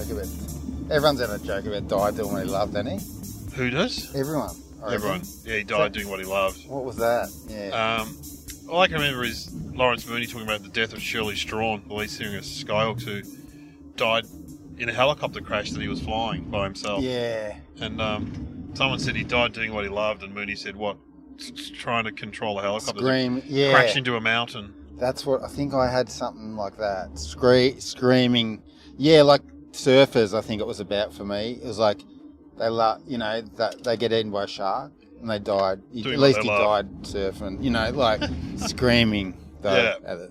joke about. Everyone's having a joke about died doing what he loved, hasn't he? Who does? Everyone. Everyone. Yeah, he died doing what he loved. What was that? Yeah. All I can remember is Lawrence Mooney talking about the death of Shirley Strawn, the lead singer of Skyhawks, who died in a helicopter crash that he was flying by himself. Yeah. And someone said he died doing what he loved, and Mooney said, what? Trying to control a helicopter. Scream, yeah. Crash into a mountain. That's what, I think I had something like that. Screaming. Yeah, like surfers, I think it was about for me. It was like, they get eaten by a shark and they died. At least he died surfing, like screaming. Though,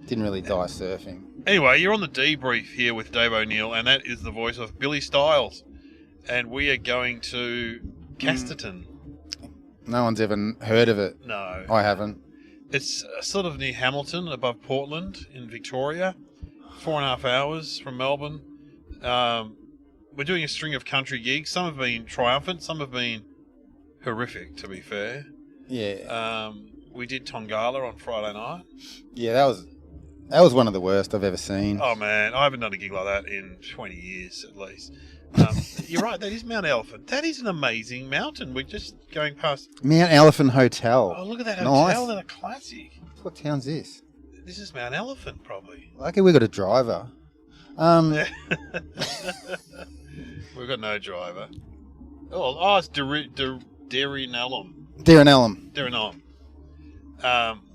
didn't really die surfing. Anyway, you're on the debrief here with Dave O'Neill, and that is the voice of Billy Stiles. And we are going to Casterton. No one's ever heard of it. No. I haven't. It's sort of near Hamilton, above Portland in Victoria. 4.5 hours from Melbourne. We're doing a string of country gigs. Some have been triumphant, some have been horrific, to be fair. Yeah. We did Tongala on Friday night. Yeah, that was one of the worst I've ever seen. Oh, man, I haven't done a gig like that in 20 years at least. You're right, that is Mount Elephant. That is an amazing mountain. We're just going past... Mount Elephant Hotel. Oh, look at that hotel. They're a classic. What town's this? This is Mount Elephant, probably. Lucky we got a driver. We've got no driver. It's Derrynellum. Derrynellum.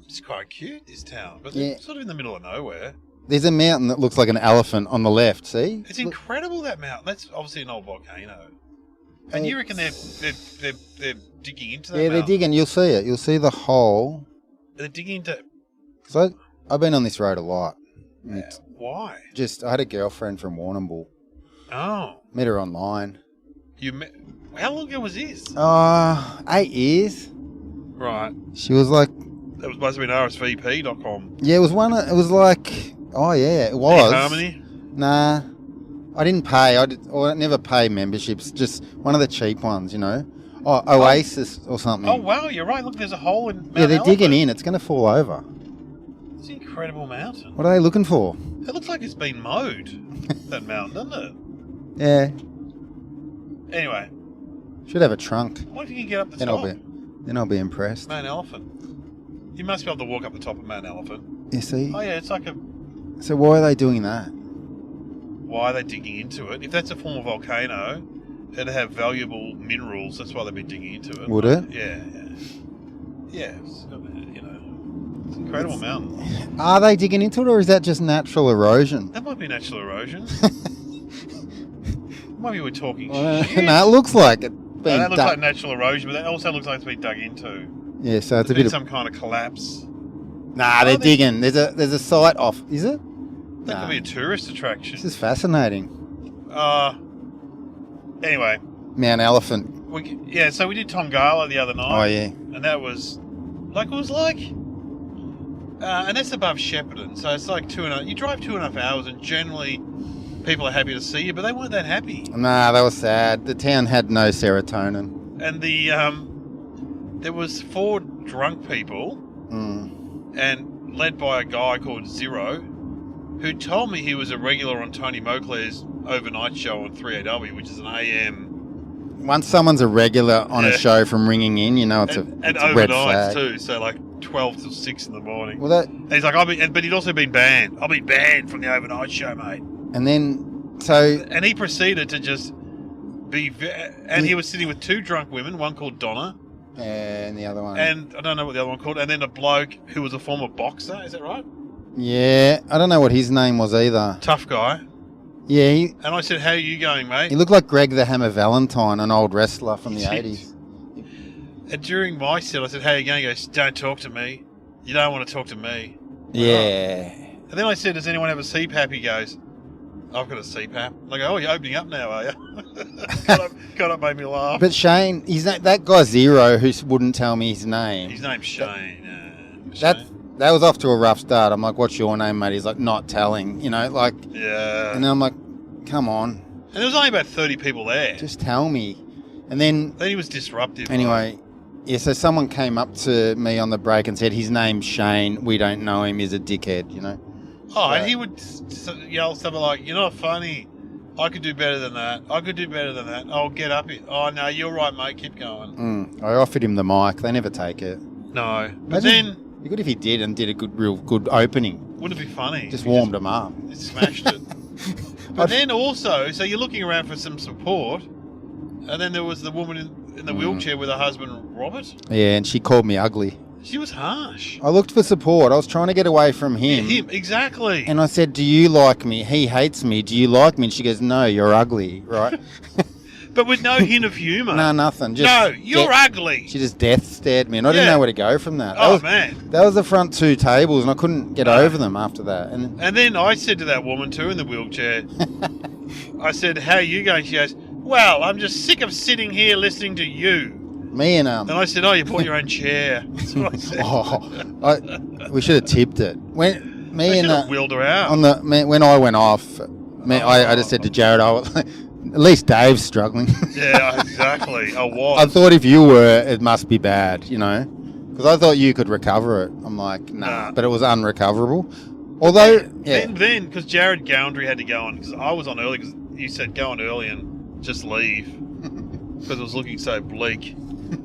It's quite cute, this town, but Yeah. it's sort of in the middle of nowhere. There's a mountain that looks like an elephant on the left, see? It's incredible, that mountain. That's obviously an old volcano. And you reckon they're digging into that Yeah, they're mountain? digging. You'll see it. You'll see the hole. They're digging into... So I've been on this road a lot. Why? I had a girlfriend from Warrnambool. Oh. Met her online. How long ago was this? 8 years. Right. She was like... That was must have been RSVP.com. Yeah, it was like... Oh, yeah, it was. Harmony? Nah. I didn't pay. I never pay memberships. Just one of the cheap ones, Oh, Oasis or something. Oh, wow, you're right. Look, there's a hole in Mount Yeah, they're Elephant. digging in. It's going to fall over. It's an incredible mountain. What are they looking for? It looks like it's been mowed, that mountain, doesn't it? Yeah. Anyway. Should have a trunk. What if you can get up the top? Then I'll be impressed. Mount Elephant. You must be able to walk up the top of Mount Elephant. You see? Oh, yeah, it's like a... So why are they doing that? Why are they digging into it? If that's a form of volcano, it'd have valuable minerals. That's why they've been digging into it. Would it? Yeah. Yeah, it's got, it's an incredible mountain. Are they digging into it, or is that just natural erosion? That might be natural erosion. Maybe we're talking shit. No, it looks like it. That looks like natural erosion, but that also looks like it's been dug into. Yeah, so it's a bit of some kind of collapse. Nah, they're digging. There's a site off. Is it? That could be a tourist attraction. This is fascinating. Anyway. Mount Elephant. So we did Tongala the other night. Oh, yeah. And that was and that's above Shepparton, so it's like you drive 2.5 hours, and generally people are happy to see you, but they weren't that happy. Nah, they were sad. The town had no serotonin. And there was 4 drunk people, and led by a guy called Zero, who told me he was a regular on Tony Moclair's overnight show on 3AW, which is an AM. Once someone's a regular on a show from ringing in, it's a red flag. Too, so like 12 till 6 in the morning. Well, and he's like, but he'd also been banned. I'll be banned from the overnight show, mate. And then, and he proceeded to just be, and he was sitting with 2 drunk women, one called Donna. And the other one. And I don't know what the other one called. And then a bloke who was a former boxer, is that right? Yeah, I don't know what his name was either. Tough guy. Yeah. And I said, how are you going, mate? He looked like Greg the Hammer Valentine, an old wrestler from the 80s. And during my set, I said, how are you going? He goes, don't talk to me. You don't want to talk to me. Yeah. And then I said, does anyone have a CPAP? He goes, I've got a CPAP. I go, oh, you're opening up now, are you? kind of made me laugh. But Shane, that guy Zero who wouldn't tell me his name. His name's Shane. That was off to a rough start. I'm like, what's your name, mate? He's like, not telling, Yeah. And I'm like, come on. And there was only about 30 people there. Just tell me. And then he was disruptive. Anyway, yeah, so someone came up to me on the break and said, his name's Shane. We don't know him. He's a dickhead, Oh, and he would yell something like, you're not funny. I could do better than that. I could do better than that. I'll get up here. Oh, no, you're right, mate. Keep going. I offered him the mic. They never take it. No. But then... It'd be good if he did and did a real good opening. Wouldn't it be funny? Just warmed him up. Just smashed it. But then also, so you're looking around for some support, and then there was the woman in the wheelchair with her husband, Robert. Yeah, and she called me ugly. She was harsh. I looked for support. I was trying to get away from him. Yeah, him, exactly. And I said, do you like me? He hates me. Do you like me? And she goes, no, you're ugly, right? But with no hint of humour. No, nothing. Just no, you're ugly. She just death stared me, and I didn't know where to go from that. Man. That was the front two tables, and I couldn't get over them after that. And then I said to that woman, too, in the wheelchair, I said, how are you going? She goes, well, I'm just sick of sitting here listening to you. Me and And I said, oh, you bought your own chair. That's what I said. We should have tipped it. When me and wheeled her out. When I went off, I just said to Jared, at least Dave's struggling. Yeah, exactly. I was. I thought if you were, it must be bad, you know, because I thought you could recover it. I'm like, nah. But it was unrecoverable. Although, then because Jared Goundry had to go on, because I was on early, because you said go on early and just leave because it was looking so bleak.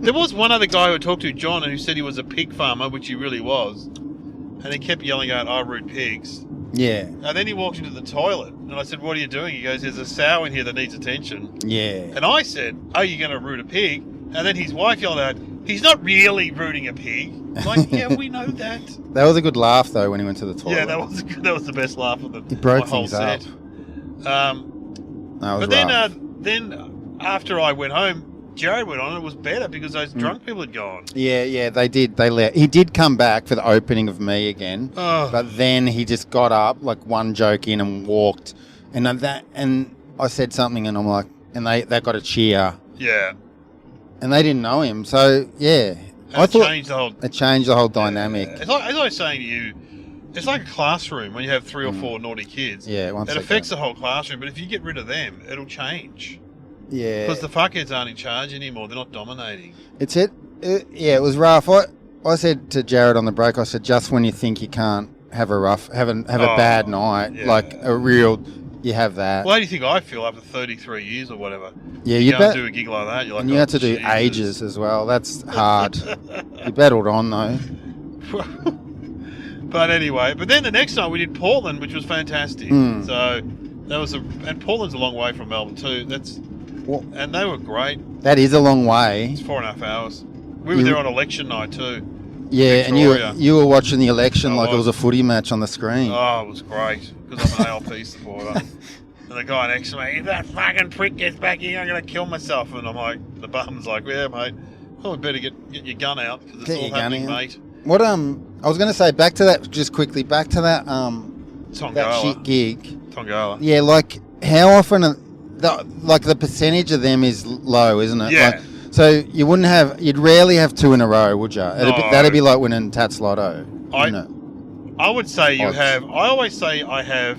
There was one other guy who I talked to, John, who said he was a pig farmer, which he really was, and he kept yelling out, I root pigs. Yeah. And then he walked into the toilet, and I said, what are you doing? He goes, there's a sow in here that needs attention. Yeah. And I said, are you going to root a pig? And then his wife yelled out, he's not really rooting a pig. I'm like, yeah, we know that. That was a good laugh, though, when he went to the toilet. Yeah, that was the best laugh of He broke my whole things set. But then after I went home, Jared went on and it was better because those drunk people had gone. Yeah, they did. He did come back for the opening of me again, but then he just got up, like one joke in, and walked. And I said something, and I'm like, and they got a cheer. Yeah. And they didn't know him, so yeah. It changed the whole dynamic. As I was saying to you, it's like a classroom when you have 3 or 4 naughty kids. Yeah, it affects the whole classroom, but if you get rid of them, it'll change. Yeah. Because the fuckheads aren't in charge anymore. They're not dominating. It was rough. I said to Jared on the break, I said, just when you think you can't have a bad night, like a real, you have that. Well, how do you think I feel after 33 years or whatever? Yeah, you go and do a gig like that. You're like, and you had to do ages as well. That's hard. You battled on, though. But anyway, then the next night we did Portland, which was fantastic. So that was and Portland's a long way from Melbourne too. And they were great. That is a long way. It's 4.5 hours. We were there on election night too. Yeah, Victoria. And you were watching the election like it was a footy match on the screen. Oh, it was great because I'm an ALP supporter. And the guy next to me, if that fucking prick gets back here, I'm going to kill myself. And I'm like, the bum's like, yeah, mate, we better get your gun out because it's all happening, mate. What I was going to say, back to that that shit gig. Tongala. Yeah, like how often, the percentage of them is low, isn't it? Yeah. So you'd rarely have 2 in a row, would you? That'd be like winning Tats Lotto. I would say I always say I have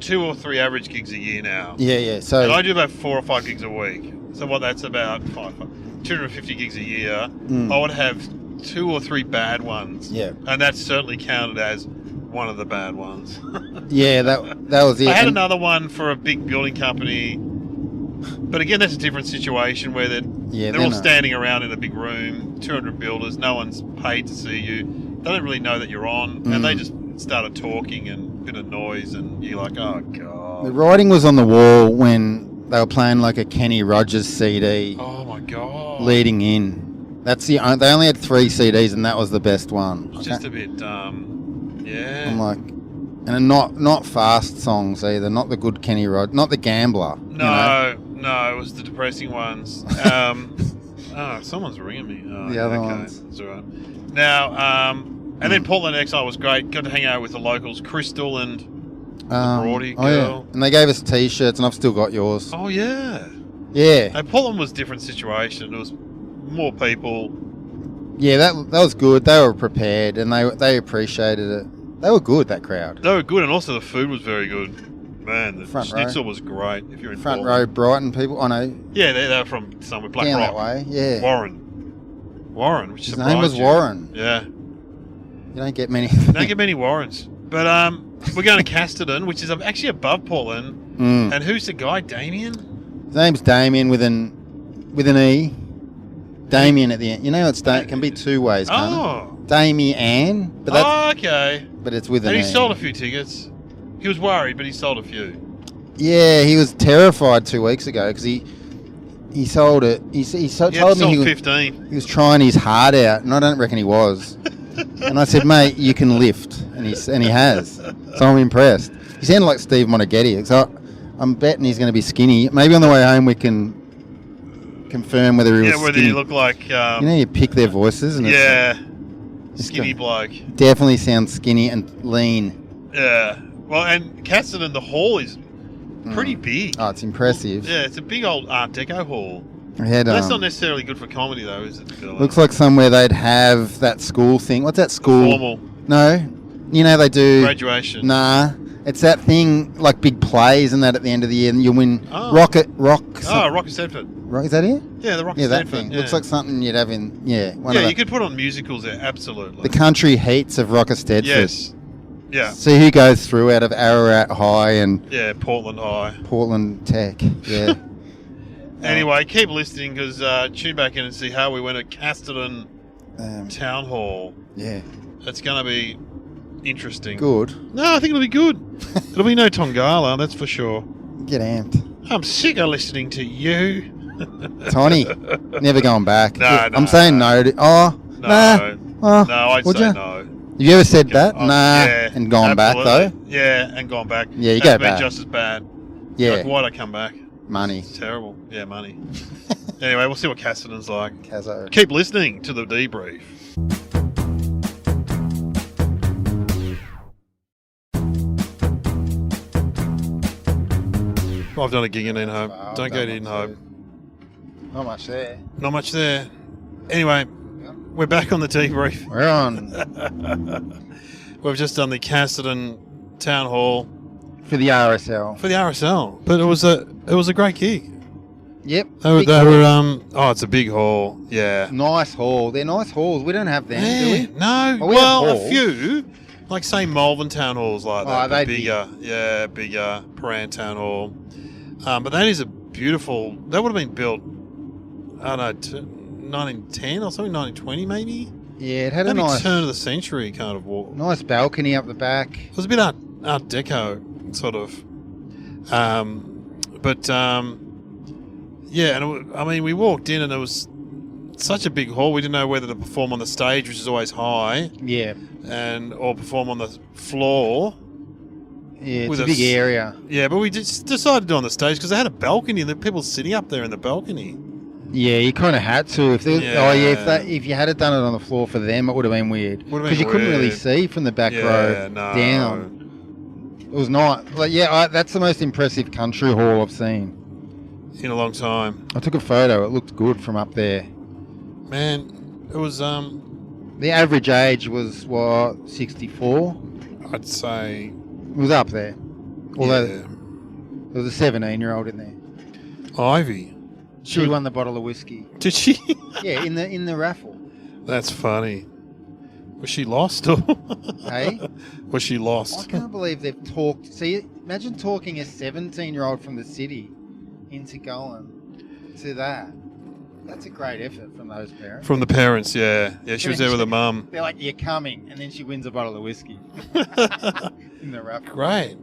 2 or 3 average gigs a year now. Yeah. So and I do about 4 or 5 gigs a week. So that's about 250 gigs a year. I would have 2 or 3 bad ones. Yeah. And that's certainly counted as one of the bad ones. Yeah, that was it. I had another one for a big building company, but again, that's a different situation where they're all standing around in a big room, 200 builders, no one's paid to see you. They don't really know that you're on, and they just started talking and a bit of noise, and you're like, oh, God. The writing was on the wall when they were playing like a Kenny Rogers CD. Oh, my God. Leading in. They only had 3 CDs, and that was the best one. Just a bit, yeah. I'm like, and not fast songs either, not the good Kenny Rogers, not the Gambler. No, it was the depressing ones. Someone's ringing me. The other ones. That's all right. Now, and then Portland Exile was great. Got to hang out with the locals, Crystal and the Brody girl. Yeah. And they gave us T-shirts, and I've still got yours. Oh, yeah. Yeah. And Portland was a different situation. There was more people. Yeah, that was good. They were prepared, and they appreciated it. They were good, that crowd. They were good, and also the food was very good. Man, the front schnitzel row was great. If you're in front Portland. row, Brighton people. I know. Yeah, they're from somewhere, Black Down Rock. that way, yeah. Warren, which his name was Warren. Yeah. You don't get many. You don't get many Warrens. But we're going to Casterton, which is actually above Portland. And who's the guy? Damien? His name's Damien with an E. Damien at the end. You know, it can be two ways. Damien, but that's okay. But it's with an E. E. And he sold a few tickets. He was worried, but he sold a few. Yeah, he was terrified 2 weeks ago because he sold it. He told me 15. He was trying his heart out, and I don't reckon he was. And I said, mate, you can lift, and he has. So I'm impressed. He sounded like Steve Monaghetti. So I'm betting he's going to be skinny. Maybe on the way home we can confirm whether he was skinny. Whether you look like... you know, you pick their voices. And skinny bloke. Definitely sounds skinny and lean. Yeah. Well, and Casterton, the hall is pretty big. Oh, it's impressive. Yeah, it's a big old Art Deco hall. That's not necessarily good for comedy, though, is it? Looks like somewhere they'd have that school thing. What's that school? Formal. No. You know, they do... Graduation. Nah. It's that thing, like big plays and that at the end of the year, and you win Rock. Rock of Stedford. Is that it? Yeah, the Rock of that Stedford. thing. Yeah. Looks like something you'd have in, you could put on musicals there, absolutely. The country heats of Rock of Stedford. Yes. Yeah. See who goes through out of Ararat High and... Yeah, Portland High. Portland Tech, yeah. Anyway, keep listening because tune back in and see how we went at Casterton Town Hall. Yeah. It's going to be interesting. Good. No, I think it'll be good. It'll be no Tongala, that's for sure. Get amped. I'm sick of listening to you. Tony, never going back. No, I'm saying no. No, I'd say no. Have you ever said that? Yeah, and gone back though? Yeah, and gone back. Yeah, you go back. That's been just as bad. Yeah. Like, why'd I come back? Money. It's terrible. Yeah, money. Anyway, we'll see what Casterton's like. Cazzo. Keep listening to the debrief. I've done a gig in Eden Don't go to Eden Not much there. Not much there. Anyway, we're back on the debrief. We're on. We've just done the Casterton Town Hall for the RSL. But it was a great gig. Yep. They were it's a big hall. Yeah. Nice hall. They're nice halls. We don't have them, do we? No. Well, a few. Like, say, Malvern Town Halls like that. They'd bigger. Yeah, bigger. Paran Town Hall. But that is a beautiful... That would have been built, I don't know, 1910 or something, 1920 maybe? Yeah, it had maybe a nice... turn of the century kind of wall. Nice balcony up the back. It was a bit Art Deco, sort of. Yeah, and we walked in and it was such a big hall. We didn't know whether to perform on the stage, which is always high. Yeah. Or perform on the floor. Yeah, it's a big area. Yeah, but we just decided to do it on the stage because they had a balcony and there were people sitting up there in the balcony. Yeah, you kind of had to. If you had done it on the floor for them, it would have been weird. Because you couldn't really see from the back row down. It was not. That's the most impressive country hall I've seen in a long time. I took a photo. It looked good from up there. Man, it was... the average age was, 64? I'd say... It was up there. Although there was a 17-year-old in there. Ivy. She won the bottle of whiskey. Did she? Yeah, in the raffle. That's funny. Was she lost? Or Hey? Was she lost? I can't believe they've talked... See, imagine talking a 17-year-old from the city into going to that. That's a great effort from those parents. From the parents, yeah. Yeah, she was there with her mum. They're like, you're coming. And then she wins a bottle of whiskey. In the raffle. Great.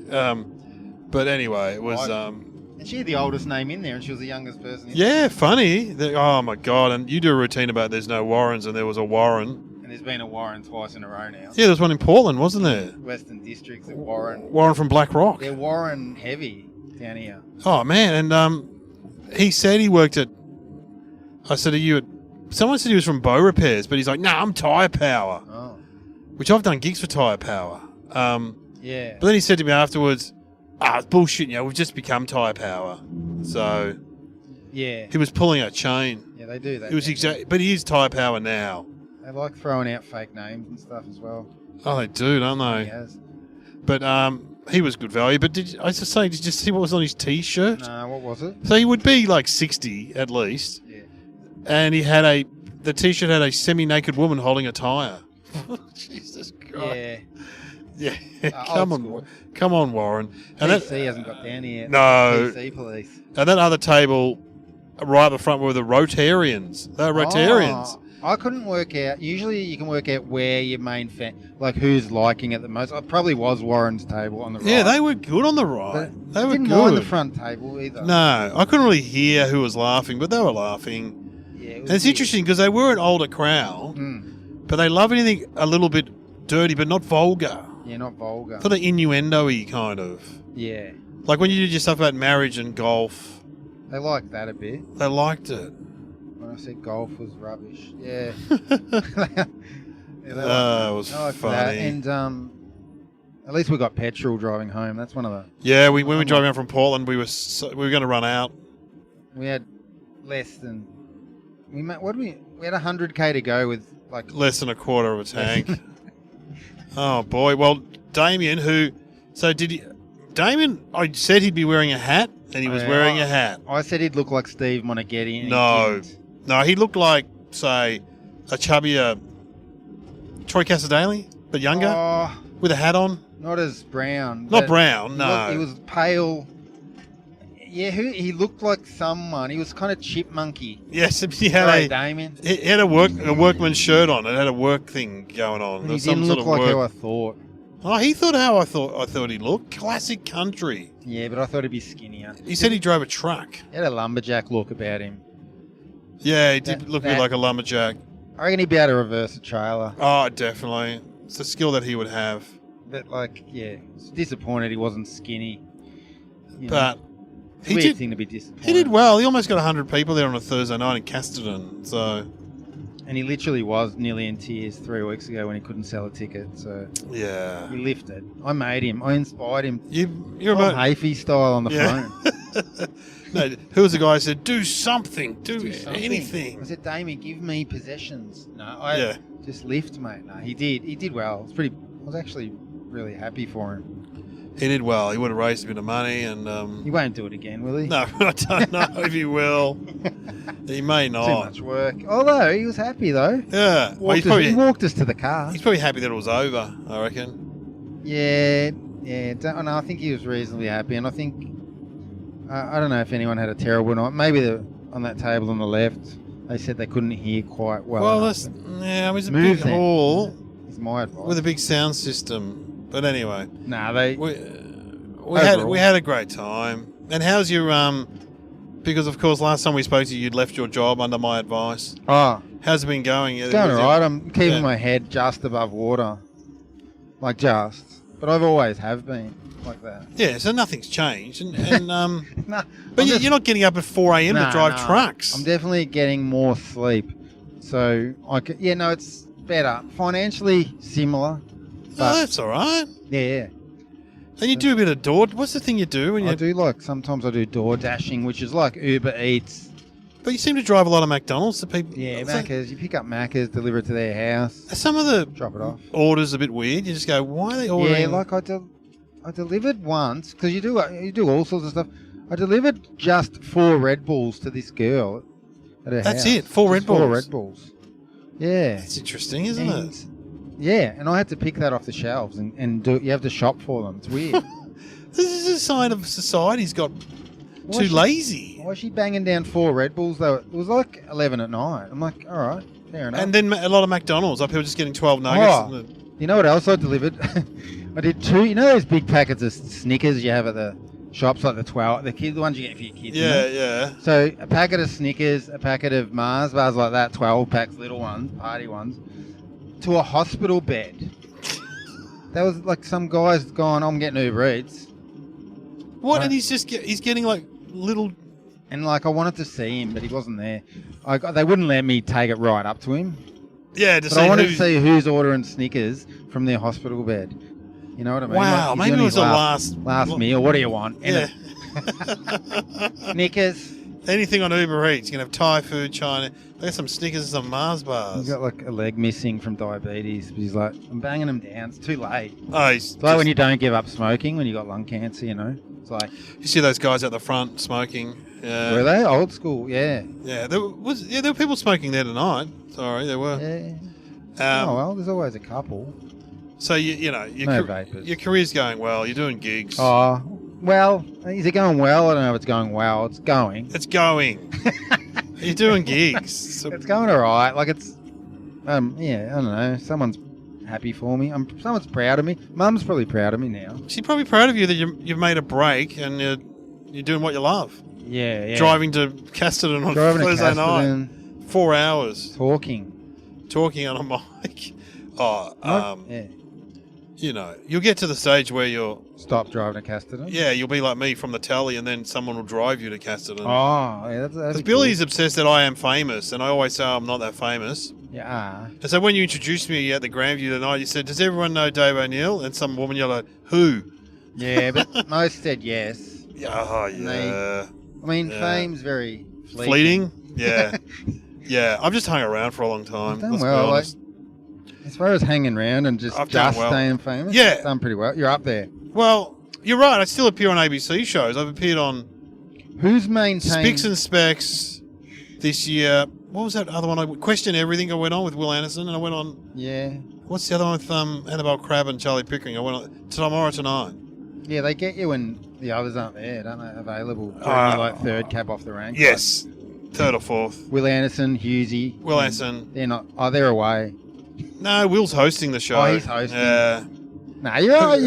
But anyway, it was... and she had the oldest name in there and she was the youngest person in there. Funny. Oh, my God. And you do a routine about there's no Warrens and there was a Warren. And there's been a Warren twice in a row now. Yeah, there was one in Portland, wasn't there? Western District's a Warren. Warren from Black Rock. They're Warren heavy down here. Oh, man. And he said he worked at... I said, are you at... Someone said he was from Bow Repairs, but he's like, nah, I'm Tyre Power. Oh. Which I've done gigs for Tyre Power. Yeah. But then he said to me afterwards, it's bullshit, we've just become Tyre Power. So... Yeah. He was pulling a chain. Yeah, they do that. It was but he is Tyre Power now. They like throwing out fake names and stuff as well. Oh, they do, don't they? He has. But he was good value. But did you see what was on his T-shirt? No, what was it? So he would be like 60 at least. Yeah. And he had the T-shirt had a semi-naked woman holding a tyre. Jesus Christ. Yeah. Yeah, Old come on, Warren. And PC hasn't got down here. No. PC police. And that other table right at the front were the Rotarians. They were Rotarians. I couldn't work out. Usually you can work out where your main fan, like who's liking it the most. It probably was Warren's table on the right. Yeah, they were good on the right. They were didn't good. mind the front table either. No, I couldn't really hear who was laughing, but they were laughing. Yeah, and it's interesting because they were an older crowd, but they love anything a little bit dirty, but not vulgar. Yeah, not vulgar. Sort of innuendo-y kind of. Yeah. Like when you did your stuff about marriage and golf. They liked that a bit. They liked it. When I said golf was rubbish. Yeah. It was funny. That. And at least we got petrol driving home. That's one of the... Yeah, when we drove around from Portland, we were going to run out. We had less than... We had 100k to go with like... Less than a quarter of a tank. Oh, boy. Well, Damien, Damien, I said he'd be wearing a hat, and he was wearing a hat. I said he'd look like Steve Monaghetti. No, he looked like, say, a chubbier Troy Casterdaly, but younger, with a hat on. Not as brown. Not brown, no. He was pale. Yeah, he looked like someone. He was kind of chipmunky. Yes, he had Damien. He had a workman's shirt on. It had a work thing going on. He didn't look like how I thought. Oh, he thought how I thought he'd look. Classic country. Yeah, but I thought he'd be skinnier. He said he drove a truck. He had a lumberjack look about him. Yeah, he did look a bit like a lumberjack. I reckon he'd be able to reverse a trailer. Oh, definitely. It's a skill that he would have. But, it's disappointed he wasn't skinny. But it's a weird thing to be disappointed. He did well. He almost got 100 people there on a Thursday night in Casterton. So. And he literally was nearly in tears 3 weeks ago when he couldn't sell a ticket. So yeah, he lifted. I made him. I inspired him. You're Tom Hafey style on the phone. No, who was the guy who said, do something, do anything? I said, Damien, give me possessions. No, just lift, mate. No, he did. He did well. I was actually really happy for him. He did well. He would have raised a bit of money, and he won't do it again, will he? No, I don't know if he will. He may not. Too much work. Although he was happy though. Yeah, he walked us to the car. He's probably happy that it was over. I reckon. Yeah. No, I think he was reasonably happy, and I think I don't know if anyone had a terrible night. Maybe on that table on the left, they said they couldn't hear quite well. Well, it was a big hall. Is my advice. With a big sound system. But anyway, we had a great time. And how's your because of course last time we spoke to you, you'd left your job under my advice. Oh, how's it been going? It's going alright. I'm keeping my head just above water, but I've always have been like that. Yeah, so nothing's changed, and nah, but you're not getting up at 4 a.m. to drive trucks. I'm definitely getting more sleep, so it's better financially similar. Oh, that's all right. Yeah. And you do a bit of what's the thing you do when you... sometimes I do door dashing, which is like Uber Eats. But you seem to drive a lot of McDonald's to people. Yeah, Macca's. You pick up Macca's, deliver it to their house. Some of the drop it off. Orders a bit weird. You just go, why are they ordering? Yeah, I delivered once, because you do all sorts of stuff. I delivered just 4 Red Bulls to this girl at her house. That's it, 4 Red Bulls? 4 Red Bulls. Yeah. That's interesting, isn't it? Yeah, and I had to pick that off the shelves and do it. You have to shop for them. It's weird. This is a sign of society's got too lazy. Why is she banging down 4 Red Bulls though? It was like 11 at night. I'm like, all right, fair enough. And then a lot of McDonald's. Like people just getting 12 nuggets. You know what else I delivered? I did 2. You know those big packets of Snickers you have at the shops, like the ones you get for your kids. Yeah, yeah. So a packet of Snickers, a packet of Mars bars like that, 12 packs, little ones, party ones, to a hospital bed. That was like some guy's gone, I'm getting Uber Eats. What? Right. And he's getting like little... And like I wanted to see him, but he wasn't there. They wouldn't let me take it right up to him. Yeah, I wanted to see who's ordering Snickers from their hospital bed. You know what I mean? Wow, maybe it was the last meal. What do you want? Yeah. Snickers. Anything on Uber Eats. You can have Thai food, China. They got some Snickers and some Mars bars. He's got like a leg missing from diabetes. But he's like, I'm banging him down. It's too late. Oh, it's like when you don't give up smoking when you got lung cancer, you know? It's like... You see those guys out the front smoking. Were they? Old school, yeah. Yeah, there were people smoking there tonight. Sorry, there were. Yeah. Oh, well, there's always a couple. So you know No vapors. your career's going well. You're doing gigs. Oh, well, is it going well? I don't know if it's going well. It's going. It's going. You're doing gigs. So, It's going all right. Like it's, yeah, I don't know. Someone's happy for me. Someone's proud of me. Mum's probably proud of me now. she's probably proud of you that you've made a break and you're doing what you love. Yeah. Driving to Casterton on Thursday night. 4 hours. Talking on a mic. Yeah. You know, you'll get to the stage where you'll... Stop driving to Casterton? Yeah, you'll be like me from the telly and then someone will drive you to Casterton. Oh, yeah, that's Because Billy's obsessed that I am famous, and I always say I'm not that famous. Yeah. And so when you introduced me at the Grandview tonight, you said, does everyone know Dave O'Neill? And some woman yelled, who? Yeah, but most said yes. Oh, yeah. Fame's very Fleeting? Yeah. Yeah, I've just hung around for a long time. Done Let's well. be honest. As far as hanging around and just staying famous, Yeah. done pretty well. You're up there. Well, you're right. I still appear on ABC shows. I've appeared on Who's maintained... Spicks and Specs this year. What was that other one? Question Everything I went on with Will Anderson, and I went on... Yeah. What's the other one with Annabelle Crabb and Charlie Pickering? I went on Tomorrow Tonight. Yeah, they get you when the others aren't there, don't they? Available. Like third cab off the rank. Yes. Third or fourth. Will Anderson, Hughesy. Will Anderson. They're not... Oh, they're away. No, Will's hosting the show. Oh, he's hosting. Yeah. No, you're right.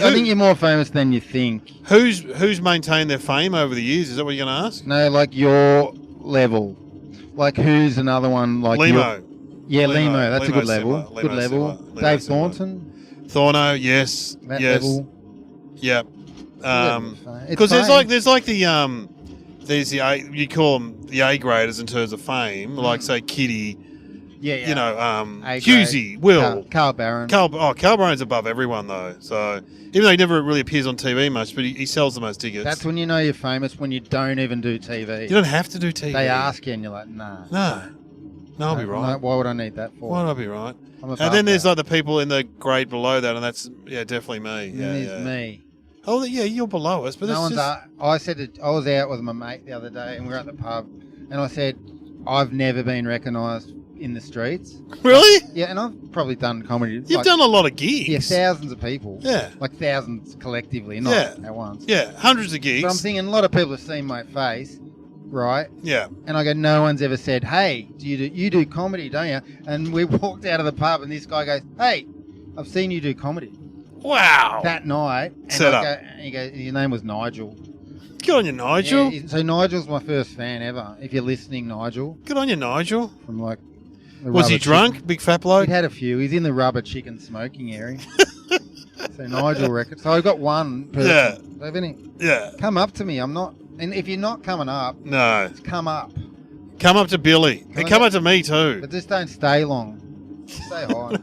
I think you're more famous than you think. Who's maintained their fame over the years? Is that what you're going to ask? No, like your level. Like who's another one? Like Limo. Yeah, Limo. That's a good level. Limo Good level. Dave Thornton. Thorno, yes. That yes. level. Yep. Because there's the you call them the A graders in terms of fame, like say Kitty. Yeah. You know, Hughesy, Will. Carl Barron. Carl Barron's above everyone, though. So, even though he never really appears on TV much, but he sells the most tickets. That's when you know you're famous, when you don't even do TV. You don't have to do TV. They ask you and you're like, nah. No, I'll be right. No, why would I need that for? Why would I be right? And then there's like the people in the grade below that, and that's, definitely me. Yeah. me. Oh, yeah, you're below us, but no one's I said I was out with my mate the other day, and we were at the pub, and I said, I've never been recognised in the streets. Really? Yeah, and I've probably done comedy. You've done a lot of gigs. Yeah, thousands of people. Yeah. Like thousands collectively, not at once. Yeah, hundreds of gigs. But I'm thinking a lot of people have seen my face, right? Yeah. And I go, no one's ever said, hey, you do comedy, don't you? And we walked out of the pub, and this guy goes, hey, I've seen you do comedy. Wow. That night. And Set up. And he goes, your name was Nigel. Good on you, Nigel. Yeah, so Nigel's my first fan ever. If you're listening, Nigel. Good on you, Nigel. From like... Was he drunk? Chicken. Big fat bloke? He'd had a few. He's in the rubber chicken smoking area. So Nigel reckons. So I've got one person. Yeah. So yeah. Come up to me. I'm not... And if you're not coming up... No. Just come up. Come up to Billy. And come up to me too. But just don't stay long. Stay high.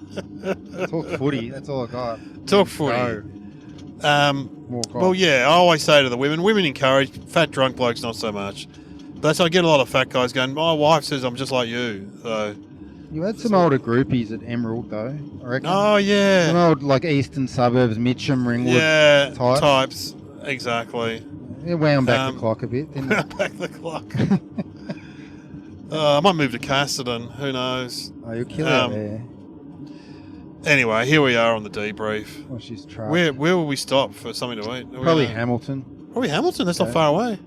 Talk footy. That's all I got. Talk footy. Well, yeah, I always say to the women encourage, fat drunk blokes not so much. But so I get a lot of fat guys going, my wife says I'm just like you. So you had some older groupies at Emerald, though, I reckon. Oh, yeah. Some old, like, eastern suburbs, Mitcham, Ringwood types. Exactly. It wound back the clock a bit, didn't it? Wound back the clock. I might move to Casterton. Who knows? Oh, you'll kill out there. Anyway, here we are on the debrief. Oh, she's trucked. Where will we stop for something to eat? Probably Hamilton. Probably Hamilton. That's not far away.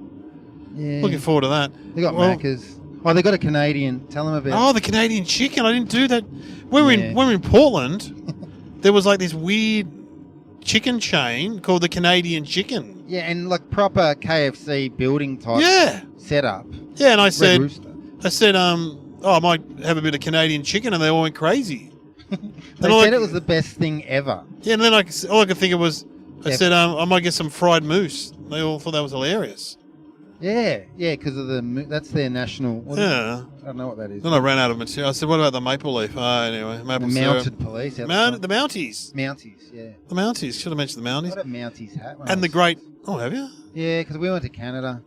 Yeah. Looking forward to that. They got Macca's. Oh, they got a Canadian. Tell them about. Oh, the Canadian chicken. I didn't do that. When we were in Portland, there was like this weird chicken chain called the Canadian Chicken. Yeah, and like proper KFC building type setup. Yeah, and I said, I might have a bit of Canadian chicken, and they all went crazy. They said it was the best thing ever. Yeah, and then all I could think of was, I said, I might get some fried moose. They all thought that was hilarious. Yeah, because of that's their national. I don't know what that is. Then I ran out of material. I said, what about the maple leaf? Anyway, maple syrup. Mounted police. The Mounties. Mounties, yeah. The Mounties. Should have mentioned the Mounties. I got a Mounties hat. And the great... Oh, have you? Yeah, because we went to Canada,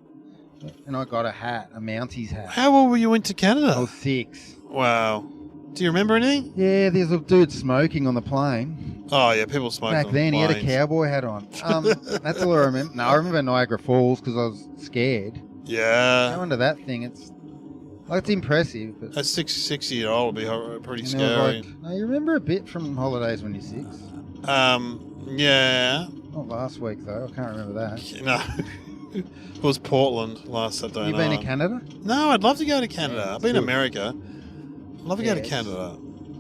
and I got a Mounties hat. How old were you went to Canada? I was 6. Wow. Do you remember anything? Yeah, there's a dude smoking on the plane. Oh, yeah, people smoked back then. He had a cowboy hat on. That's all I remember. No, I remember Niagara Falls because I was scared. Yeah. Go into that thing. It's impressive. But a 6-year-old would be pretty scary. No, you remember a bit from holidays when you're 6. Yeah. Not last week though. I can't remember that. No. It was Portland last Saturday You night. been to Canada? No, I'd love to go to Canada. Yeah, I've been to good. America. I'd love to go to Canada.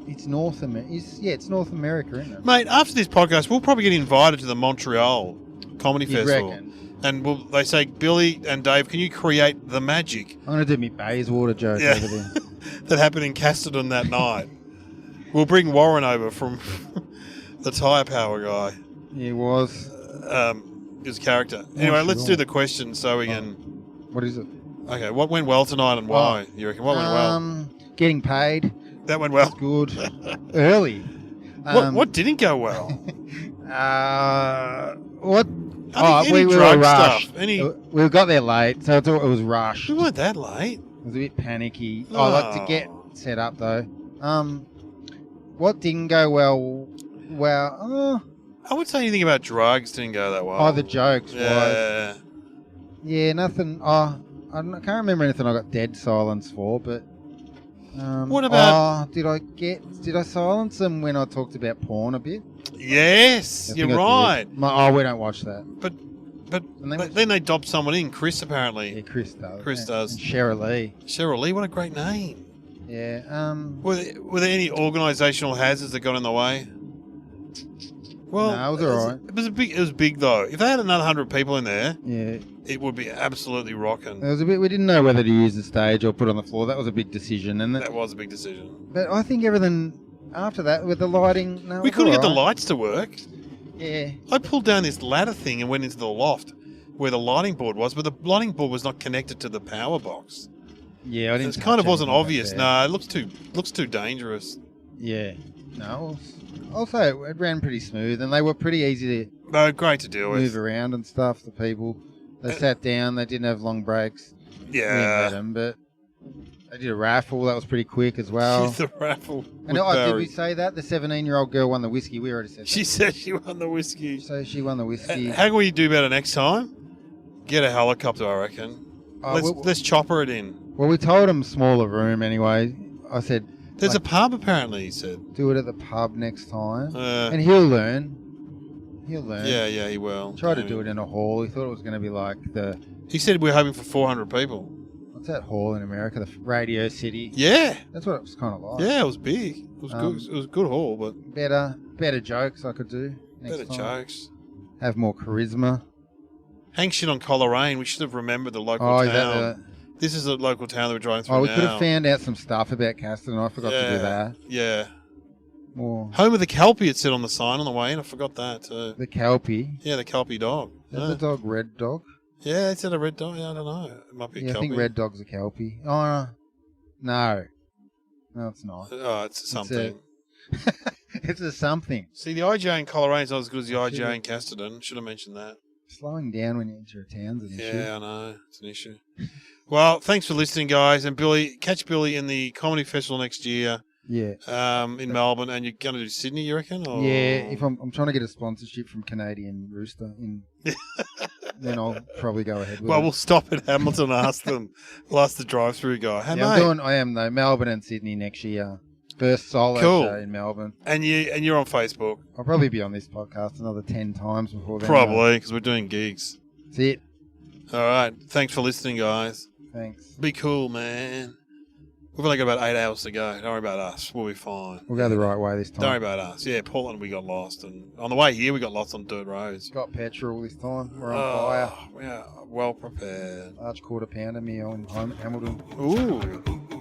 It's North America. It's North America, isn't it? Mate, after this podcast, we'll probably get invited to the Montreal Comedy You'd Festival. reckon? And they say, Billy and Dave, can you create the magic I'm gonna do my Bayswater joke over there. that happened in Casterton that night? We'll bring Warren over from the Tyre Power guy. He was. His character. Anyway, let's do the question so we can... What is it? Okay, what went well tonight and why? You reckon? What went well? Getting paid. That went well. That's good. Early. What didn't go well? What? Any we drug were rushed. stuff? We got there late, so it was rushed. We weren't that late. It was a bit panicky. Like to get set up though. What didn't go well? Well, I would say anything about drugs didn't go that well. the jokes Yeah. was. Yeah, nothing. I can't remember anything I got dead silence for, but. What about? Did I silence them when I talked about porn a bit? Yes, I you're think I right. did. We don't watch that. But And then they dobbed someone in, Chris apparently. Yeah, Chris does. Chris does. And Cheryl Lee. Cheryl Lee, what a great name. Yeah. Were there any organisational hazards that got in the way? Well, no, it was all right. It was big though. If they had another 100 people in there, Yeah. it would be absolutely rocking. It was a bit. We didn't know whether to use the stage or put on the floor. That was a big decision, and That was a big decision. But I think everything after that with the lighting. No, We couldn't get the light. lights to work. Yeah. I pulled down this ladder thing and went into the loft where the lighting board was, but the lighting board was not connected to the power box. Yeah, I didn't. It kind of touch wasn't anything obvious. back there. No, it looks too dangerous. Yeah. No. Also, it ran pretty smooth, and they were pretty easy to No, great to deal move with. around and stuff. The people, they sat down. They didn't have long breaks. We didn't let Yeah. them, but they did a raffle. That was pretty quick as well. The raffle. And with did Barry. we say that the 17-year-old girl won the whiskey? We already said She that. said she won the whiskey. So she won the whiskey. How can we do better next time? Get a helicopter, I reckon. Let's chopper it in. Well, we told him smaller room anyway. I said, There's a pub, apparently, he said. do it at the pub next time. Uh, And he'll learn. He'll learn. yeah, he will. Try to do it in a hall. He thought it was going to be like the... He said we're hoping for 400 people. What's that hall in America? The Radio City. Yeah. That's what it was kind of like. Yeah, it was big. It was good. It was a good haul, but Better jokes I could do next better time. jokes. Have more charisma. Hang shit on Coleraine. We should have remembered the local Oh, town. is that This is a local town that we're driving through Oh, we now. could have found out some stuff about Casterton. I forgot to do that. Yeah. More Home of the Kelpie, it said on the sign on the way in. I forgot that too. the Kelpie. Yeah, the Kelpie dog. Is Yeah, the dog Red Dog? yeah, it said a red dog. Yeah, I don't know. It might be a Yeah, I Kelpie. think Red Dog's a Kelpie. Oh, no. No, it's not. Oh, it's something. It's a something. See, the IGA in Colerane's not as good as the IGA in Casterton. Should have mentioned that. Slowing down when you enter a town's an issue. Yeah, I know. It's an issue. Well, thanks for listening, guys. And Billy, catch Billy in the Comedy Festival next year Yeah. in Melbourne. And you're going to do Sydney, you reckon? Or... Yeah, if I'm trying to get a sponsorship from Canadian Rooster, then I'll probably go ahead with Well, it. we'll stop at Hamilton and ask them. We'll ask the drive-through guy. Hey, Yeah, mate. I am though. Melbourne and Sydney next year. First solo Cool. show in Melbourne. And you're on Facebook. I'll probably be on this podcast another 10 times before then. Probably, because we're doing gigs. That's it. All right. Thanks for listening, guys. Thanks. Be cool, man. We've only got about 8 hours to go. Don't worry about us. We'll be fine. We'll go the right way this time. Don't worry about us. Yeah, Portland, we got lost. And on the way here, we got lost on dirt roads. Got petrol this time. We're on fire. Yeah, well prepared. Large quarter pounder meal in Hamilton. Ooh.